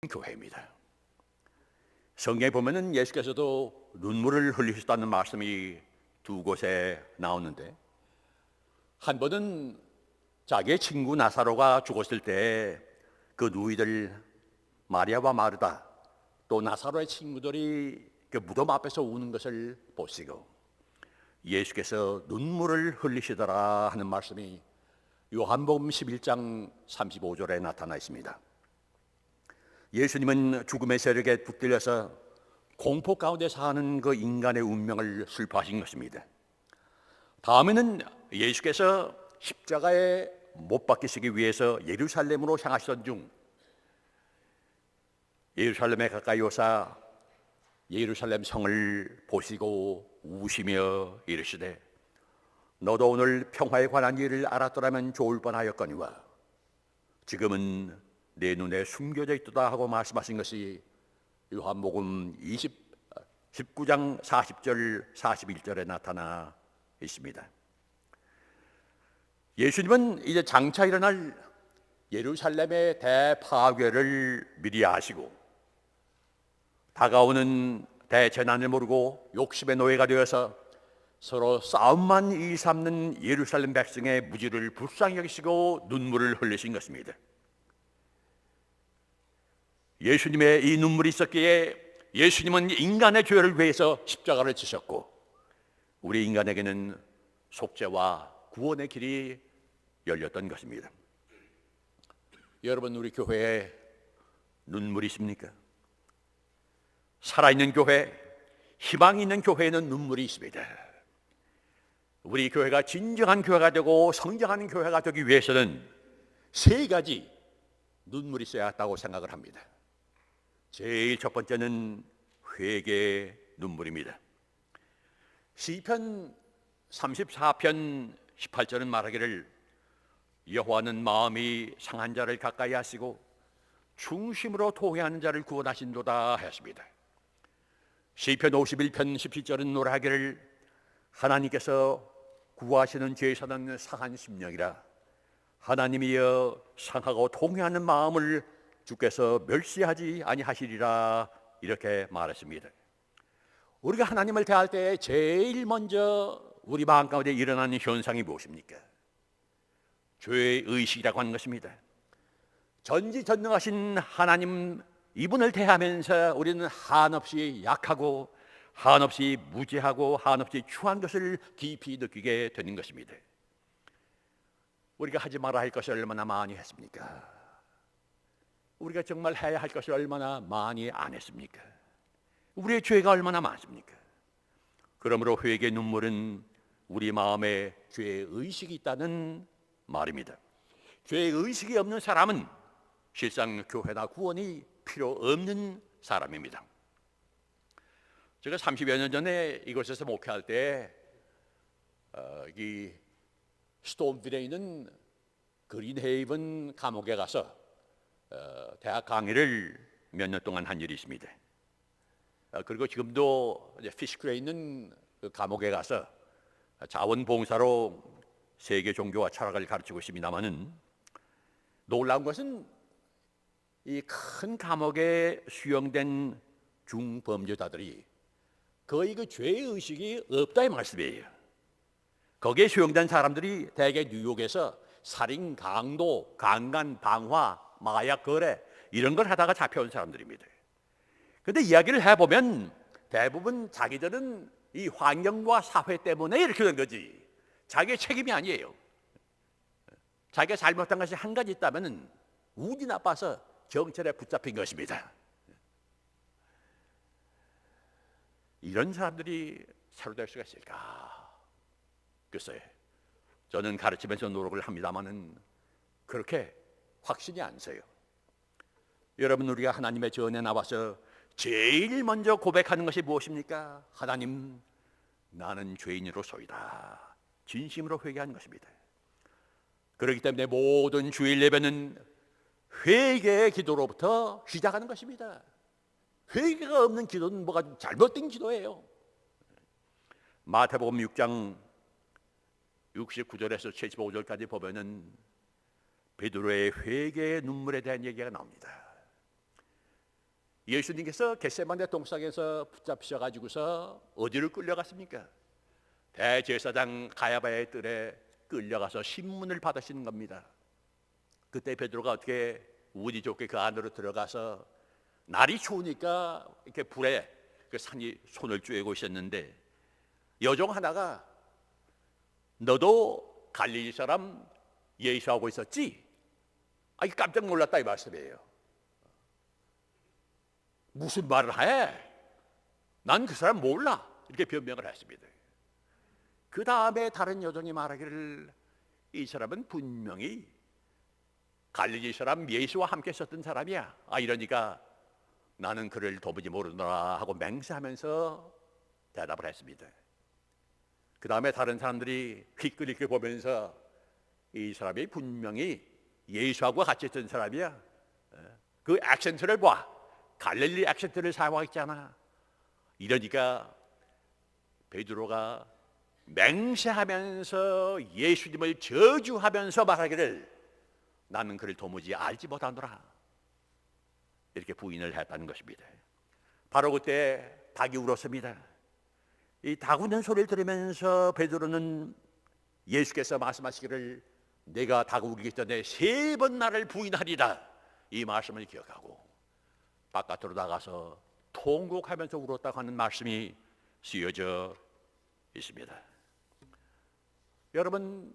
교회입니다. 성경에 보면은 예수께서도 눈물을 흘리셨다는 말씀이 두 곳에 나오는데, 한 번은 자기의 친구 나사로가 죽었을 때 그 누이들 마리아와 마르다 또 나사로의 친구들이 그 무덤 앞에서 우는 것을 보시고 예수께서 눈물을 흘리시더라 하는 말씀이 요한복음 11장 35절에 나타나 있습니다. 예수님은 죽음의 세력에 붙들려서 공포 가운데 사는 그 인간의 운명을 슬퍼하신 것입니다. 다음에는 예수께서 십자가에 못 박히시기 위해서 예루살렘으로 향하시던 중 예루살렘에 가까이 오사 예루살렘 성을 보시고 우시며 이르시되 너도 오늘 평화에 관한 일을 알았더라면 좋을 뻔하였거니와 지금은 내 눈에 숨겨져 있도다 하고 말씀하신 것이 요한복음 19장 40절 41절에 나타나 있습니다. 예수님은 이제 장차 일어날 예루살렘의 대파괴를 미리 아시고 다가오는 대재난을 모르고 욕심의 노예가 되어서 서로 싸움만 일삼는 예루살렘 백성의 무지를 불쌍히 여기시고 눈물을 흘리신 것입니다. 예수님의 이 눈물이 있었기에 예수님은 인간의 죄를 위해서 십자가를 지셨고 우리 인간에게는 속죄와 구원의 길이 열렸던 것입니다. 여러분, 우리 교회에 눈물이 있습니까? 살아있는 교회, 희망이 있는 교회에는 눈물이 있습니다. 우리 교회가 진정한 교회가 되고 성장하는 교회가 되기 위해서는 세 가지 눈물이 있어야 한다고 생각을 합니다. 제일 첫 번째는 회개의 눈물입니다. 시편 34편 18절은 말하기를 여호와는 마음이 상한 자를 가까이 하시고 중심으로 토해하는 자를 구원하신도다 하였습니다. 시편 51편 17절은 노래하기를 하나님께서 구하시는 제사는 상한 심령이라 하나님이여 상하고 통회하는 마음을 주께서 멸시하지 아니하시리라 이렇게 말했습니다. 우리가 하나님을 대할 때 제일 먼저 우리 마음 가운데 일어나는 현상이 무엇입니까? 죄의 의식이라고 하는 것입니다. 전지전능하신 하나님 이분을 대하면서 우리는 한없이 약하고 한없이 무지하고 한없이 추한 것을 깊이 느끼게 되는 것입니다. 우리가 하지 말아야 할 것을 얼마나 많이 했습니까? 우리가 정말 해야 할 것을 얼마나 많이 안 했습니까? 우리의 죄가 얼마나 많습니까? 그러므로 회개의 눈물은 우리 마음에 죄의 의식이 있다는 말입니다. 죄의 의식이 없는 사람은 실상 교회나 구원이 필요 없는 사람입니다. 제가 30여 년 전에 이곳에서 목회할 때 이 스톰빌에 있는 그린헤이븐 감옥에 가서 대학 강의를 몇 년 동안 한 일이 있습니다. 그리고 지금도 피시크에 있는 그 감옥에 가서 자원봉사로 세계 종교와 철학을 가르치고 있습니다만은 놀라운 것은 이 큰 감옥에 수용된 중범죄자들이 거의 그 죄의 의식이 없다 이 말씀이에요. 거기에 수용된 사람들이 대개 뉴욕에서 살인, 강도, 강간, 방화, 마약 거래 이런 걸 하다가 잡혀온 사람들입니다. 그런데 이야기를 해보면 대부분 자기들은 이 환경과 사회 때문에 이렇게 된 거지 자기의 책임이 아니에요. 자기가 잘못한 것이 한 가지 있다면 운이 나빠서 경찰에 붙잡힌 것입니다. 이런 사람들이 새로 될 수가 있을까? 글쎄, 저는 가르치면서 노력을 합니다마는 그렇게 확신이 안 서요. 여러분, 우리가 하나님의 전에 나와서 제일 먼저 고백하는 것이 무엇입니까? 하나님, 나는 죄인으로소이다. 진심으로 회개하는 것입니다. 그렇기 때문에 모든 주일 예배는 회개의 기도로부터 시작하는 것입니다. 회개가 없는 기도는 뭐가 잘못된 기도예요. 마태복음 6장 69절에서 75절까지 보면은 베드로의 회개의 눈물에 대한 얘기가 나옵니다. 예수님께서 겟세마네 동상에서 붙잡히셔가지고서 어디로 끌려갔습니까? 대제사장 가야바의 뜰에 끌려가서 신문을 받으시는 겁니다. 그때 베드로가 어떻게 운이 좋게 그 안으로 들어가서 날이 추우니까 이렇게 불에 그 산이 손을 쬐고 있었는데 여종 하나가 너도 갈릴리 사람 예수하고 있었지? 아, 깜짝 놀랐다 이 말씀이에요. 무슨 말을 해? 난 그 사람 몰라. 이렇게 변명을 했습니다. 그 다음에 다른 여종이 말하기를 이 사람은 분명히 갈릴리 사람 예수와 함께 있었던 사람이야. 아, 이러니까 나는 그를 도무지 모르노라 하고 맹세하면서 대답을 했습니다. 그 다음에 다른 사람들이 휘끌이끌 보면서 이 사람이 분명히 예수하고 같이 있던 사람이야. 그 액센트를 봐. 갈릴리 액센트를 사용했잖아. 이러니까 베드로가 맹세하면서 예수님을 저주하면서 말하기를 나는 그를 도무지 알지 못하노라. 이렇게 부인을 했다는 것입니다. 바로 그때 닭이 울었습니다. 이 닭 우는 소리를 들으면서 베드로는 예수께서 말씀하시기를 내가 닭 우기기 전에 3번 나를 부인하리라 이 말씀을 기억하고 바깥으로 나가서 통곡하면서 울었다고 하는 말씀이 쓰여져 있습니다. 여러분,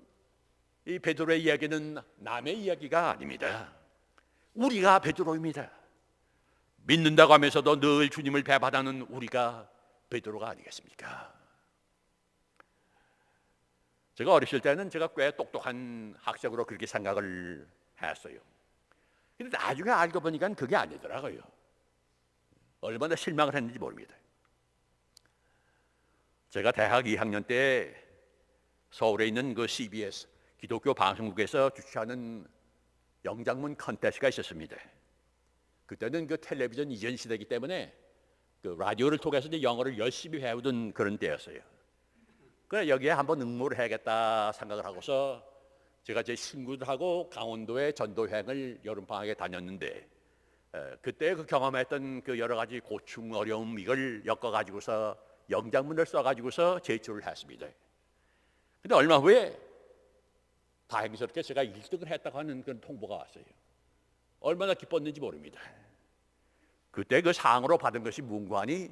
이 베드로의 이야기는 남의 이야기가 아닙니다. 우리가 베드로입니다. 믿는다고 하면서도 늘 주님을 배반하는 우리가 베드로가 아니겠습니까? 제가 어렸을 때는 제가 꽤 똑똑한 학생으로 그렇게 생각을 했어요. 근데 나중에 알고 보니까 그게 아니더라고요. 얼마나 실망을 했는지 모릅니다. 제가 대학 2학년 때 서울에 있는 그 CBS 기독교 방송국에서 주최하는 영장문 컨테스트가 있었습니다. 그때는 그 텔레비전 이전 시대이기 때문에 그 라디오를 통해서 이제 영어를 열심히 배우던 그런 때였어요. 그래 여기에 한번 응모를 해야겠다 생각을 하고서 제가 제 친구들하고 강원도의 전도여행을 여름방학에 다녔는데 그때 그 경험했던 그 여러 가지 고충 어려움 이걸 엮어가지고서 영장문을 써가지고서 제출을 했습니다. 근데 얼마 후에 다행스럽게 제가 1등을 했다고 하는 그런 통보가 왔어요. 얼마나 기뻤는지 모릅니다. 그때 그 상으로 받은 것이 문관이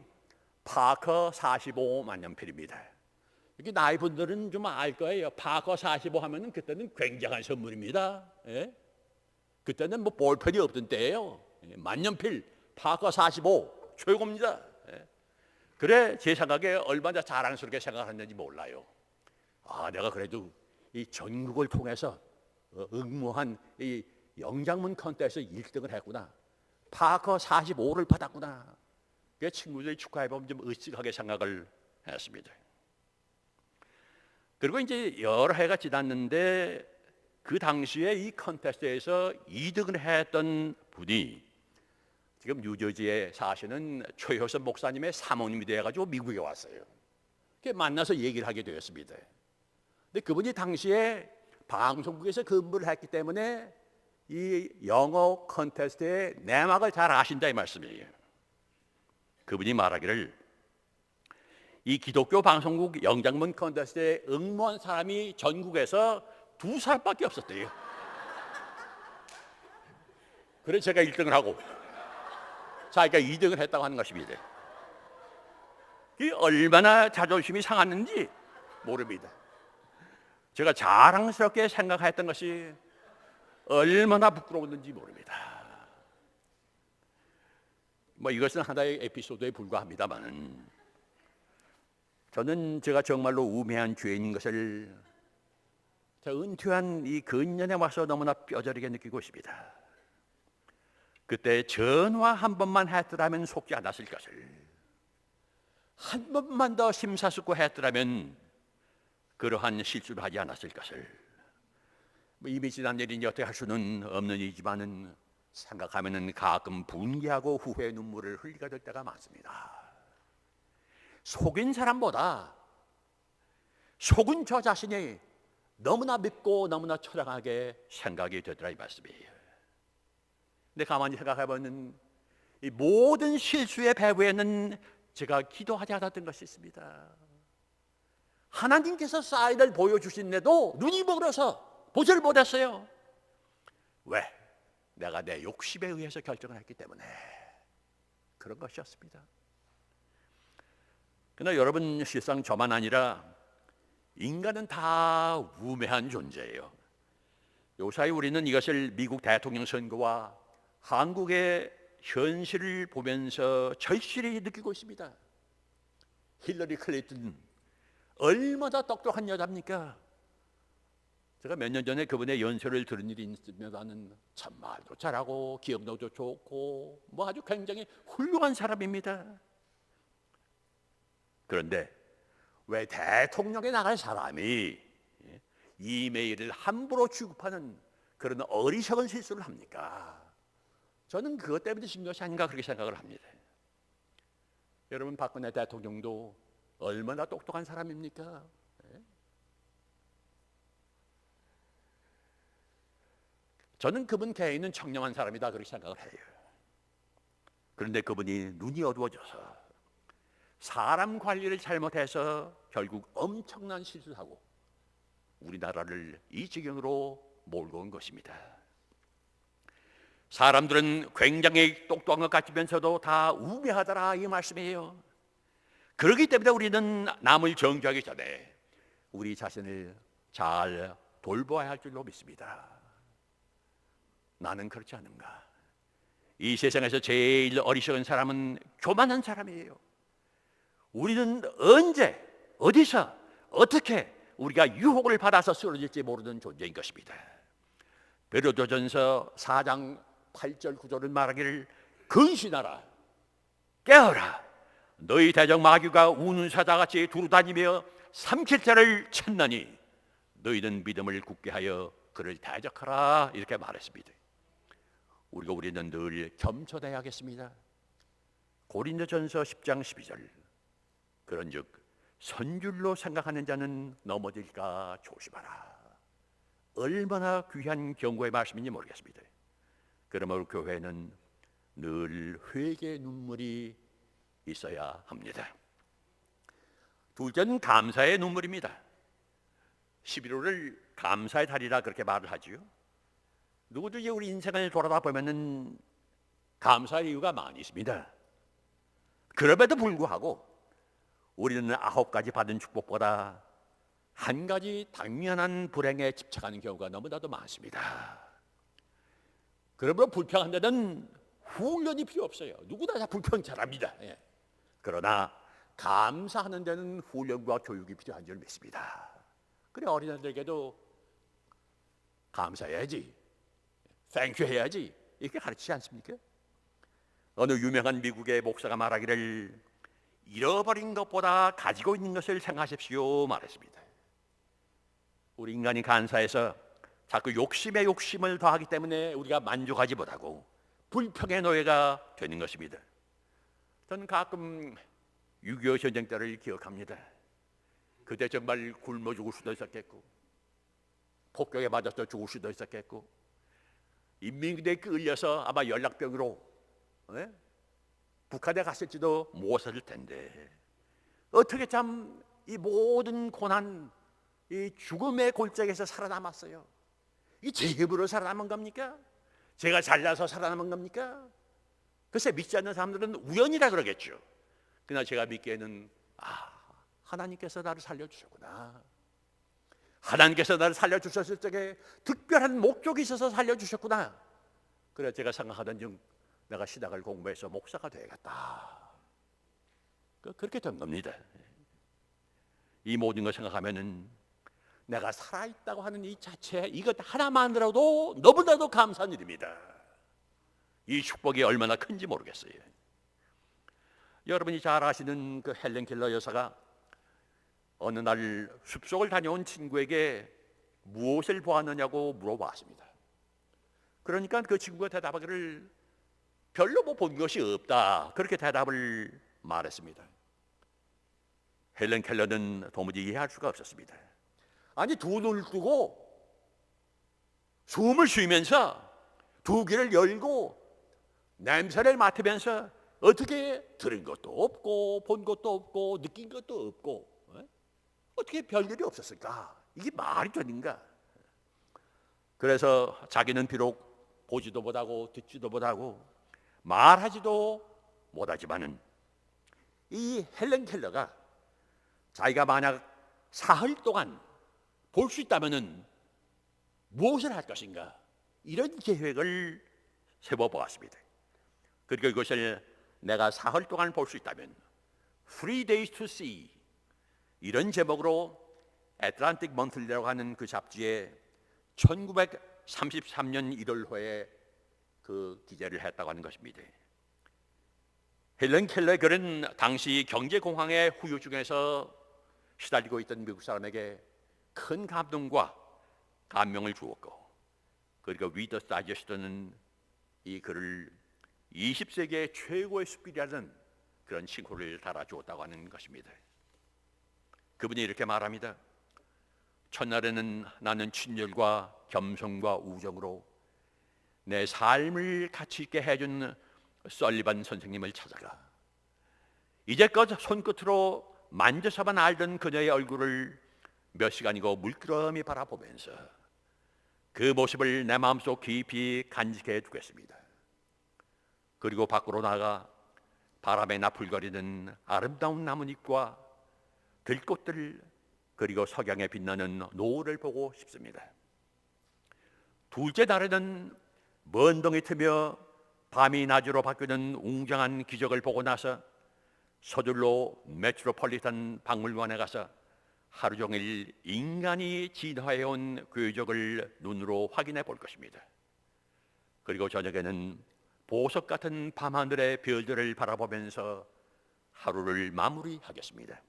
파커 45 만년필입니다. 이렇게 나이 분들은 좀 알 거예요. 파커 45 하면은 그때는 굉장한 선물입니다. 예? 그때는 뭐 볼펜이 없던 때예요. 만년필 파커 45 최고입니다. 예? 그래 제 생각에 얼마나 자랑스럽게 생각했는지 몰라요. 아, 내가 그래도 이 전국을 통해서 응모한 이 영장문 컨테스트에서 1등을 했구나. 파커 45를 받았구나. 그 친구들이 축하해보면 좀 으쓱하게 생각을 했습니다. 그리고 이제 여러 해가 지났는데 그 당시에 이 컨테스트에서 2등을 했던 분이 지금 뉴저지에 사시는 최효선 목사님의 사모님이 되어가지고 미국에 왔어요. 만나서 얘기를 하게 되었습니다. 근데 그분이 당시에 방송국에서 근무를 했기 때문에 이 영어 컨테스트의 내막을 잘 아신다 이 말씀이에요. 그분이 말하기를 이 기독교 방송국 영장문 컨테스트에 응모한 사람이 전국에서 2사람밖에 없었대요. 그래서 제가 1등을 하고 자기가 2등을 했다고 하는 것입니다. 이게 얼마나 자존심이 상했는지 모릅니다. 제가 자랑스럽게 생각했던 것이 얼마나 부끄러웠는지 모릅니다. 뭐 이것은 하나의 에피소드에 불과합니다만 저는 제가 정말로 우매한 죄인인 것을 은퇴한 이 근년에 와서 너무나 뼈저리게 느끼고 있습니다. 그때 전화 한 번만 했더라면 속지 않았을 것을 한 번만 더 심사숙고했더라면 그러한 실수를 하지 않았을 것을 이미 지난 일이니 어떻게 할 수는 없는 일이지만은 생각하면은 가끔 분개하고 후회의 눈물을 흘리게 될 때가 많습니다. 속인 사람보다 속은 저 자신이 너무나 밉고 너무나 처량하게 생각이 되더라 이 말씀이에요. 근데 가만히 생각해보면 이 모든 실수의 배후에는 제가 기도하지 않았던 것이 있습니다. 하나님께서 사인을 보여주신데도 눈이 멀어서 보지를 못했어요. 왜? 내가 내 욕심에 의해서 결정을 했기 때문에 그런 것이었습니다. 그러나 여러분, 실상 저만 아니라 인간은 다 우매한 존재예요. 요사이 우리는 이것을 미국 대통령 선거와 한국의 현실을 보면서 절실히 느끼고 있습니다. 힐러리 클린턴 얼마나 똑똑한 여자입니까? 제가 몇 년 전에 그분의 연설을 들은 일이 있습니다는 참 말도 잘하고 기억력도 좋고 뭐 아주 굉장히 훌륭한 사람입니다. 그런데 왜 대통령에 나갈 사람이 이메일을 함부로 취급하는 그런 어리석은 실수를 합니까? 저는 그것 때문에 진 것이 아닌가 그렇게 생각을 합니다. 여러분, 박근혜 대통령도 얼마나 똑똑한 사람입니까? 저는 그분 개인은 청렴한 사람이다 그렇게 생각을 해요. 그런데 그분이 눈이 어두워져서 사람 관리를 잘못해서 결국 엄청난 실수를 하고 우리나라를 이 지경으로 몰고 온 것입니다. 사람들은 굉장히 똑똑한 것 같으면서도 다 우매하더라 이 말씀이에요. 그렇기 때문에 우리는 남을 정죄하기 전에 우리 자신을 잘 돌보아야 할 줄로 믿습니다. 나는 그렇지 않은가? 이 세상에서 제일 어리석은 사람은 교만한 사람이에요. 우리는 언제, 어디서, 어떻게 우리가 유혹을 받아서 쓰러질지 모르는 존재인 것입니다. 베드로전서 4장 8절 9절은 말하기를 근신하라, 깨어라, 너희 대적 마귀가 우는 사자같이 두루다니며 삼킬 자를 찾나니 너희는 믿음을 굳게 하여 그를 대적하라 이렇게 말했습니다. 우리는 늘 겸손해야겠습니다. 고린도전서 10장 12절 그런즉 선줄로 생각하는 자는 넘어질까 조심하라. 얼마나 귀한 경고의 말씀인지 모르겠습니다. 그러므로 교회는 늘 회개의 눈물이 있어야 합니다. 둘째는 감사의 눈물입니다. 11월을 감사의 달이라 그렇게 말을 하지요. 누구든지 우리 인생을 돌아다 보면은 감사의 이유가 많이 있습니다. 그럼에도 불구하고 우리는 9가지 받은 축복보다 한 가지 당면한 불행에 집착하는 경우가 너무나도 많습니다. 그러므로 불평한 데는 훈련이 필요 없어요. 누구나 다 불평 잘합니다. 예. 그러나 감사하는 데는 훈련과 교육이 필요한 줄 믿습니다. 그래 어린아이들에게도 감사해야지, 땡큐 해야지 이렇게 가르치지 않습니까? 어느 유명한 미국의 목사가 말하기를 잃어버린 것보다 가지고 있는 것을 생각하십시오 말했습니다. 우리 인간이 간사해서 자꾸 욕심에 욕심을 더하기 때문에 우리가 만족하지 못하고 불평의 노예가 되는 것입니다. 저는 가끔 6.25 전쟁 때를 기억합니다. 그때 정말 굶어 죽을 수도 있었겠고 폭격에 맞아서 죽을 수도 있었겠고 인민군대에 끌려서 아마 연락병으로 북한에 갔을지도 못했을 텐데 어떻게 참 이 모든 고난, 이 죽음의 골짜기에서 살아남았어요. 이 제 힘으로 살아남은 겁니까? 제가 잘나서 살아남은 겁니까? 글쎄 믿지 않는 사람들은 우연이라 그러겠죠. 그러나 제가 믿기에는 하나님께서 나를 살려주셨구나. 하나님께서 나를 살려주셨을 적에 특별한 목적이 있어서 살려주셨구나. 그래 제가 생각하던 중 내가 신학을 공부해서 목사가 되겠다. 그렇게 된 겁니다. 이 모든 걸 생각하면은 내가 살아있다고 하는 이 자체 이것 하나만으로도 너무나도 감사한 일입니다. 이 축복이 얼마나 큰지 모르겠어요. 여러분이 잘 아시는 그 헬렌 켈러 여사가 어느 날 숲속을 다녀온 친구에게 무엇을 보았느냐고 물어봤습니다. 그러니까 그 친구가 대답하기를 별로 본 것이 없다 그렇게 대답을 말했습니다. 헬렌 켈러는 도무지 이해할 수가 없었습니다. 아니 두 눈을 뜨고 숨을 쉬면서 두 귀를 열고 냄새를 맡으면서 어떻게 들은 것도 없고 본 것도 없고 느낀 것도 없고 어떻게 별일이 없었을까? 이게 말이 되는가? 그래서 자기는 비록 보지도 못하고 듣지도 못하고 말하지도 못하지만은 이 헬렌 켈러가 자기가 만약 사흘 동안 볼 수 있다면은 무엇을 할 것인가? 이런 계획을 세워보았습니다. 그리고 이것을 내가 사흘 동안 볼 수 있다면 Three Days to See 이런 제목으로 애틀랜틱 먼틀리라고 하는 그 잡지에 1933년 1월호에 그 기재를 했다고 하는 것입니다. 헬렌 켈러의 글은 당시 경제공황의 후유증에서 시달리고 있던 미국 사람에게 큰 감동과 감명을 주었고, 그리고 리더스 다이저스트는 이 글을 20세기의 최고의 숲길이라는 그런 칭호를 달아주었다고 하는 것입니다. 그분이 이렇게 말합니다. 첫날에는 나는 친절과 겸손과 우정으로 내 삶을 가치 있게 해준 설리반 선생님을 찾아가 이제껏 손끝으로 만져서만 알던 그녀의 얼굴을 몇 시간이고 물끄러미 바라보면서 그 모습을 내 마음속 깊이 간직해 두겠습니다. 그리고 밖으로 나가 바람에 나풀거리는 아름다운 나뭇잎과 들꽃들 그리고 석양에 빛나는 노을을 보고 싶습니다. 둘째 날에는 먼 동이 트며 밤이 낮으로 바뀌는 웅장한 기적을 보고 나서 서둘러 메트로폴리탄 박물관에 가서 하루 종일 인간이 진화해온 궤적을 눈으로 확인해 볼 것입니다. 그리고 저녁에는 보석 같은 밤하늘의 별들을 바라보면서 하루를 마무리하겠습니다.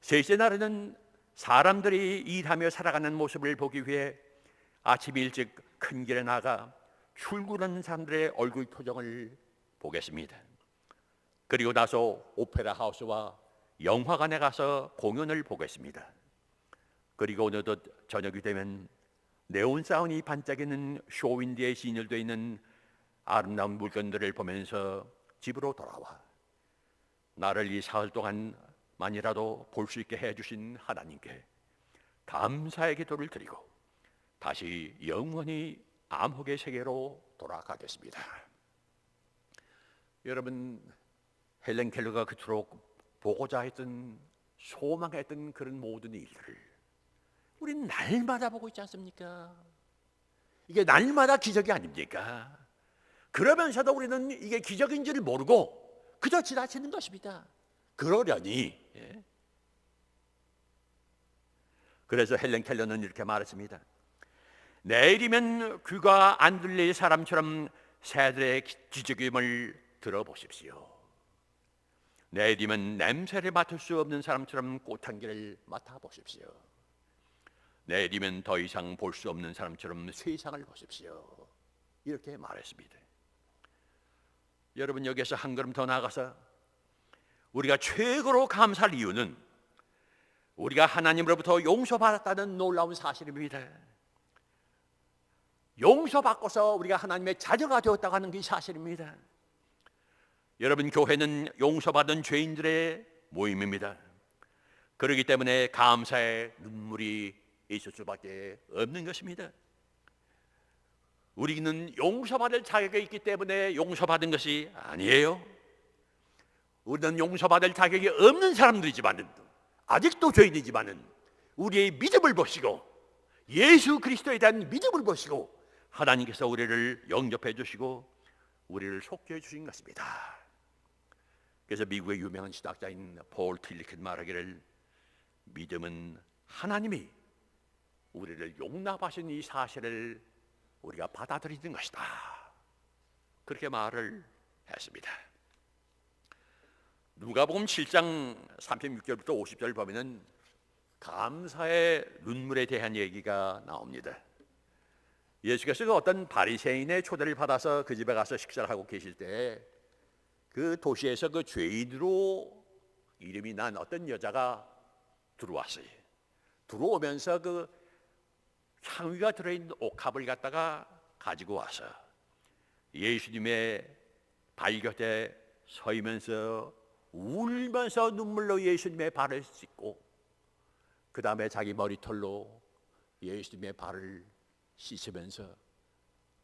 셋째 날에는 사람들이 일하며 살아가는 모습을 보기 위해 아침 일찍 큰 길에 나가 출근하는 사람들의 얼굴 표정을 보겠습니다. 그리고 나서 오페라 하우스와 영화관에 가서 공연을 보겠습니다. 그리고 어느덧 저녁이 되면 네온 사운이 반짝이는 쇼윈드에 진열되어 있는 아름다운 물건들을 보면서 집으로 돌아와 나를 이 사흘 동안만이라도 볼 수 있게 해주신 하나님께 감사의 기도를 드리고 다시 영원히 암흑의 세계로 돌아가겠습니다. 여러분, 헬렌 켈러가 그토록 보고자 했던 소망했던 그런 모든 일들을 우리는 날마다 보고 있지 않습니까? 이게 날마다 기적이 아닙니까? 그러면서도 우리는 이게 기적인지를 모르고 그저 지나치는 것입니다. 그러려니 그래서 헬렌 켈러는 이렇게 말했습니다. 내일이면 귀가 안 들릴 사람처럼 새들의 기저귀음을 들어보십시오. 내일이면 냄새를 맡을 수 없는 사람처럼 꽃향기를 맡아보십시오. 내일이면 더 이상 볼 수 없는 사람처럼 세상을 보십시오. 이렇게 말했습니다. 여러분, 여기서 한 걸음 더 나아가서 우리가 최고로 감사할 이유는 우리가 하나님으로부터 용서받았다는 놀라운 사실입니다. 용서받고서 우리가 하나님의 자녀가 되었다고 하는 게 사실입니다. 여러분, 교회는 용서받은 죄인들의 모임입니다. 그렇기 때문에 감사의 눈물이 있을 수밖에 없는 것입니다. 우리는 용서받을 자격이 있기 때문에 용서받은 것이 아니에요. 우리는 용서받을 자격이 없는 사람들이지만 아직도 죄인이지만 우리의 믿음을 보시고 예수 그리스도에 대한 믿음을 보시고 하나님께서 우리를 영접해 주시고 우리를 속죄해 주신 것입니다. 그래서 미국의 유명한 신학자인 폴 틸리켄 말하기를 믿음은 하나님이 우리를 용납하신 이 사실을 우리가 받아들이는 것이다. 그렇게 말을 했습니다. 누가복음 7장 36절부터 50절 보면은 감사의 눈물에 대한 얘기가 나옵니다. 예수께서 그 어떤 바리새인의 초대를 받아서 그 집에 가서 식사를 하고 계실 때 그 도시에서 그 죄인으로 이름이 난 어떤 여자가 들어왔어요. 들어오면서 그 향유가 들어있는 옥합을 갖다가 가지고 와서 예수님의 발 곁에 서이면서 울면서 눈물로 예수님의 발을 씻고 그 다음에 자기 머리털로 예수님의 발을 씻으면서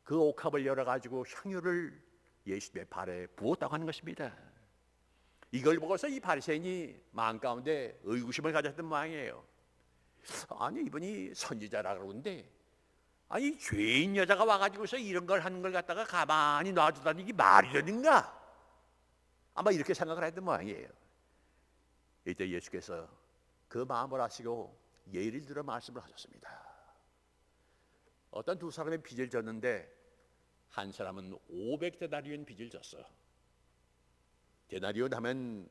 그 옥합을 열어가지고 향유를 예수님의 발에 부었다고 하는 것입니다. 이걸 보고서 이 바리새인이 마음 가운데 의구심을 가졌던 모양이에요. 아니, 이분이 선지자라고 그러는데 아니, 죄인 여자가 와가지고서 이런 걸 하는 걸 갖다가 가만히 놔두다니 이게 말이 되는가? 아마 이렇게 생각을 했던 모양이에요. 이때 예수께서 그 마음을 아시고 예를 들어 말씀을 하셨습니다. 어떤 두 사람의 빚을 졌는데 한 사람은 500데나리온 빚을 졌어. 데나리온 하면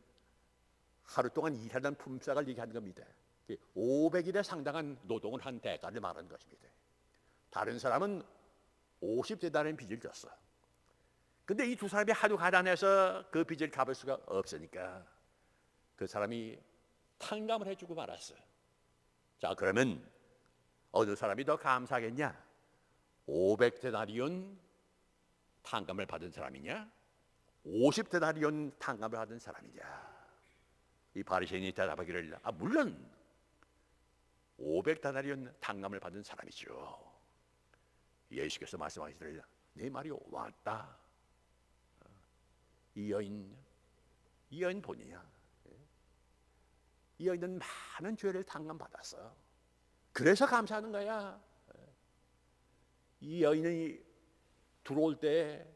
하루 동안 일하는 품삯을 얘기하는 겁니다. 500일에 상당한 노동을 한 대가를 말하는 것입니다. 다른 사람은 50데나리온 빚을 졌어. 근데 이 두 사람이 하도 가난해서 그 빚을 갚을 수가 없으니까 그 사람이 탕감을 해주고 말았어. 자, 그러면 어느 사람이 더 감사하겠냐? 500데나리온 탕감을 받은 사람이냐? 50데나리온 탕감을 받은 사람이냐? 이 바리새인이 대답하기를 물론 500데나리온 탕감을 받은 사람이죠. 예수께서 말씀하시기를 네 말이 왔다. 이 여인 본이야. 이 여인은 많은 죄를 탕감받았어. 그래서 감사하는 거야. 이 여인이 들어올 때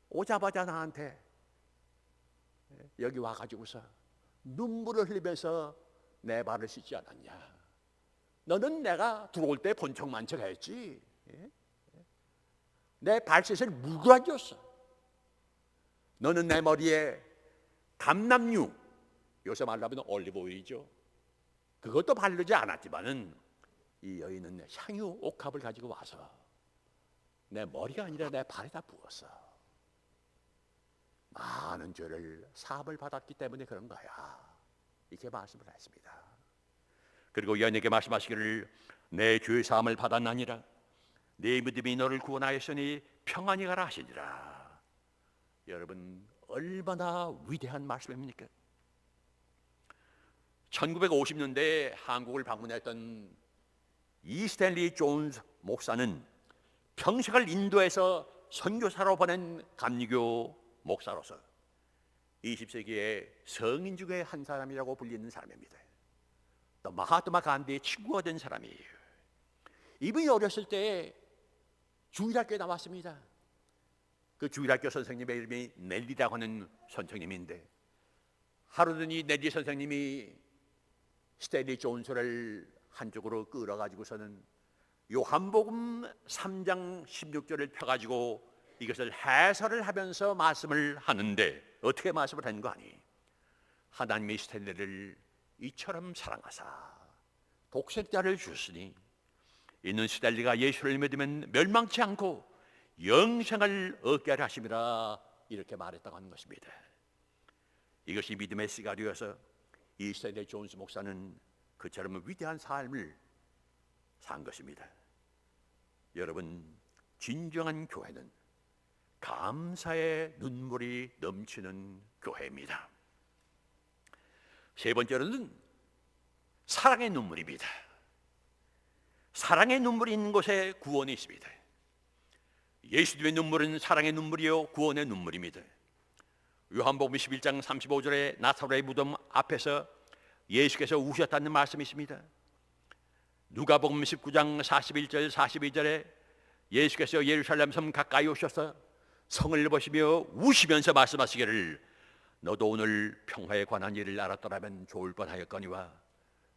오자마자 나한테 여기 와가지고서 눈물을 흘리면서 내 발을 씻지 않았냐. 너는 내가 들어올 때 본척만척 했지. 내 발셋을 물고 앉았어. 너는 내 머리에 감람유, 요새 말로 하면 올리브 오일이죠. 그것도 바르지 않았지만은 이 여인은 향유 옥합을 가지고 와서 내 머리가 아니라 내 발에다 부었어. 많은 죄를 사함을 받았기 때문에 그런 거야. 이렇게 말씀을 했습니다. 그리고 여인에게 말씀하시기를 내 죄 사함을 받았나니라. 네 믿음이 너를 구원하였으니 평안히 가라 하시니라. 여러분, 얼마나 위대한 말씀입니까? 1950년대에 한국을 방문했던 이 스탠리 존스 목사는 평생을 인도에서 선교사로 보낸 감리교 목사로서 20세기의 성인 중에 한 사람이라고 불리는 사람입니다. 또 마하트마 간디의 친구가 된 사람이에요. 이분이 어렸을 때 주일학교에 나왔습니다. 그 주일학교 선생님의 이름이 넬리라고 하는 선생님인데 하루는 이 넬리 선생님이 스탠리 존스를 한쪽으로 끌어가지고서는 요한복음 3장 16절을 펴가지고 이것을 해설을 하면서 말씀을 하는데 어떻게 말씀을 하는 거 아니? 하나님이 스탠리를 이처럼 사랑하사 독생자를 주시니 이는 스탠리가 예수를 믿으면 멸망치 않고 영생을 얻게 하려 하심이라 이렇게 말했다고 하는 것입니다. 이것이 믿음의 씨가 되어서 이 스탠리 존스 목사는 그처럼 위대한 삶을 산 것입니다. 여러분, 진정한 교회는 감사의 눈물이 넘치는 교회입니다. 세 번째로는 사랑의 눈물입니다. 사랑의 눈물이 있는 곳에 구원이 있습니다. 예수님의 눈물은 사랑의 눈물이요 구원의 눈물입니다. 요한복음 11장 35절에 나사로의 무덤 앞에서 예수께서 우셨다는 말씀이 있습니다. 누가복음 19장 41절 42절에 예수께서 예루살렘 섬 가까이 오셔서 성을 보시며 우시면서 말씀하시기를 너도 오늘 평화에 관한 일을 알았더라면 좋을 뻔하였거니와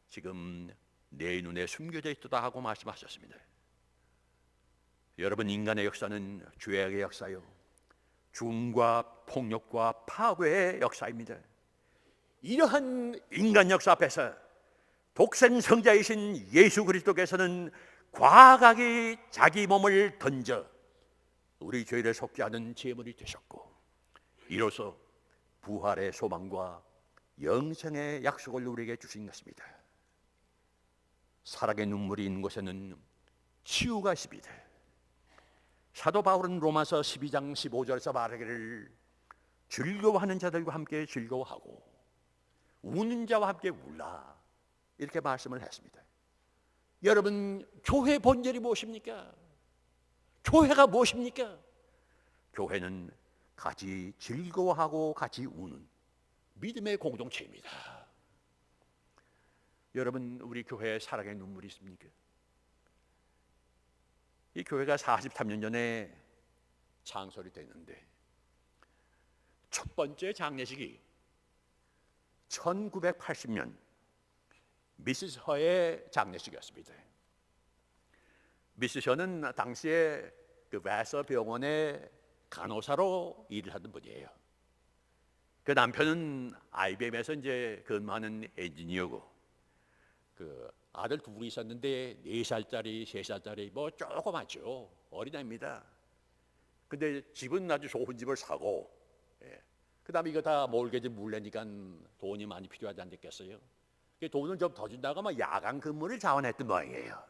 지금 내 눈에 숨겨져 있도다 하고 말씀하셨습니다. 여러분, 인간의 역사는 죄악의 역사요 죽음과 폭력과 파괴의 역사입니다. 이러한 인간 역사 앞에서 독생 성자이신 예수 그리스도께서는 과감히 자기 몸을 던져 우리 죄를 속죄하는 제물이 되셨고 이로써 부활의 소망과 영생의 약속을 우리에게 주신 것입니다. 사랑의 눈물이 있는 곳에는 치유가 있습니다. 사도 바울은 로마서 12장 15절에서 말하기를 즐거워하는 자들과 함께 즐거워하고 우는 자와 함께 울라, 이렇게 말씀을 했습니다. 여러분, 교회 본질이 무엇입니까? 교회가 무엇입니까? 교회는 같이 즐거워하고 같이 우는 믿음의 공동체입니다. 여러분, 우리 교회에 사랑의 눈물이 있습니까? 이 교회가 43년 전에 창설이 됐는데 첫 번째 장례식이 1980년 미시스 허의 장례식이었습니다. 미시스 허는 당시에 그 웨서 병원의 간호사로 일을 하던 분이에요. 그 남편은 IBM에서 이제 근무하는 엔지니어고, 그 아들 둘이 있었는데 4살짜리, 3살짜리 뭐 조그맣죠. 어린아이입니다. 근데 집은 아주 좋은 집을 사고, 그 다음에 이거 다 몰개지 물래니까 돈이 많이 필요하지 않겠어요? 돈을 좀 더 준다고 막 야간 근무를 자원했던 모양이에요.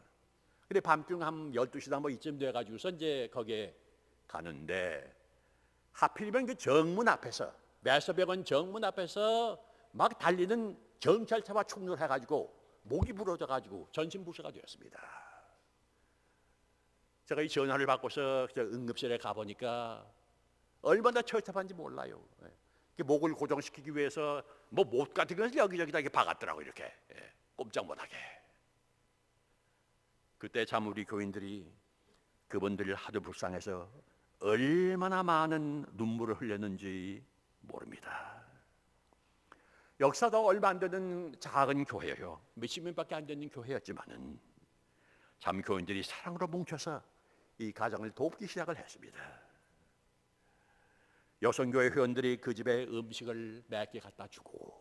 근데 밤중 한 12시나 뭐 이쯤 돼가지고서 이제 거기에 가는데 하필이면 그 정문 앞에서, 매서병원 정문 앞에서 막 달리는 경찰차와 충돌해가지고 목이 부러져가지고 전신부사가 되었습니다. 제가 이 전화를 받고서 응급실에 가보니까 얼마나 처참한지 몰라요. 목을 고정시키기 위해서 뭐 못 같은 것을 여기저기다 이렇게 박았더라고, 이렇게 꼼짝 못하게. 그때 참 우리 교인들이 그분들을 하도 불쌍해서 얼마나 많은 눈물을 흘렸는지 모릅니다. 역사도 얼마 안 되는 작은 교회예요. 몇십 명밖에 안 되는 교회였지만은 참 교인들이 사랑으로 뭉쳐서 이 가정을 돕기 시작을 했습니다. 여성교회 회원들이 그 집에 음식을 몇 개 갖다 주고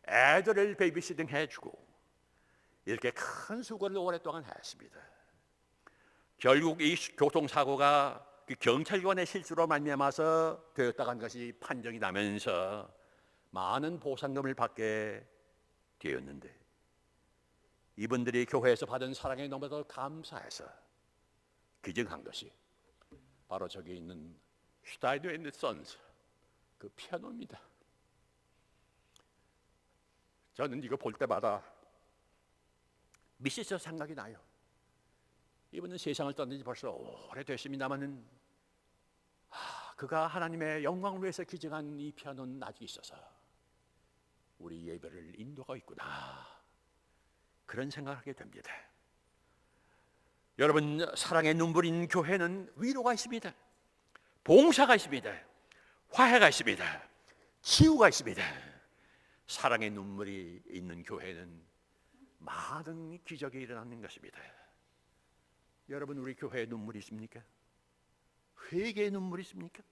애들을 베이비시팅 해주고 이렇게 큰 수고를 오랫동안 했습니다. 결국 이 교통사고가 그 경찰관의 실수로 말미암아서 되었다고 한 것이 판정이 나면서 많은 보상금을 받게 되었는데, 이분들이 교회에서 받은 사랑에 너무도 감사해서 기증한 것이 바로 저기 있는 슈타이너 앤드 선스 그 피아노입니다. 저는 이거 볼 때마다 미시스 생각이 나요. 이분은 세상을 떠난 지 벌써 오래됐습니다마는 그가 하나님의 영광을 위해서 기증한 이 피아노는 아직 있어서 우리 예배를 인도하고 있구나, 그런 생각을 하게 됩니다. 여러분, 사랑의 눈물인 교회는 위로가 있습니다. 봉사가 있습니다. 화해가 있습니다. 치유가 있습니다. 사랑의 눈물이 있는 교회는 많은 기적이 일어나는 것입니다. 여러분, 우리 교회에 눈물이 있습니까? 회개의 눈물이 있습니까?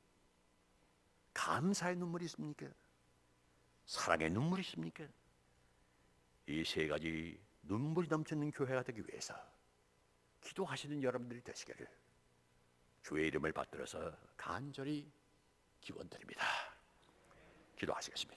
감사의 눈물이 있습니까? 사랑의 눈물이 있습니까? 이 세 가지 눈물이 넘치는 교회가 되기 위해서 기도하시는 여러분들이 되시기를 주의 이름을 받들어서 간절히 기원드립니다. 기도하시겠습니다.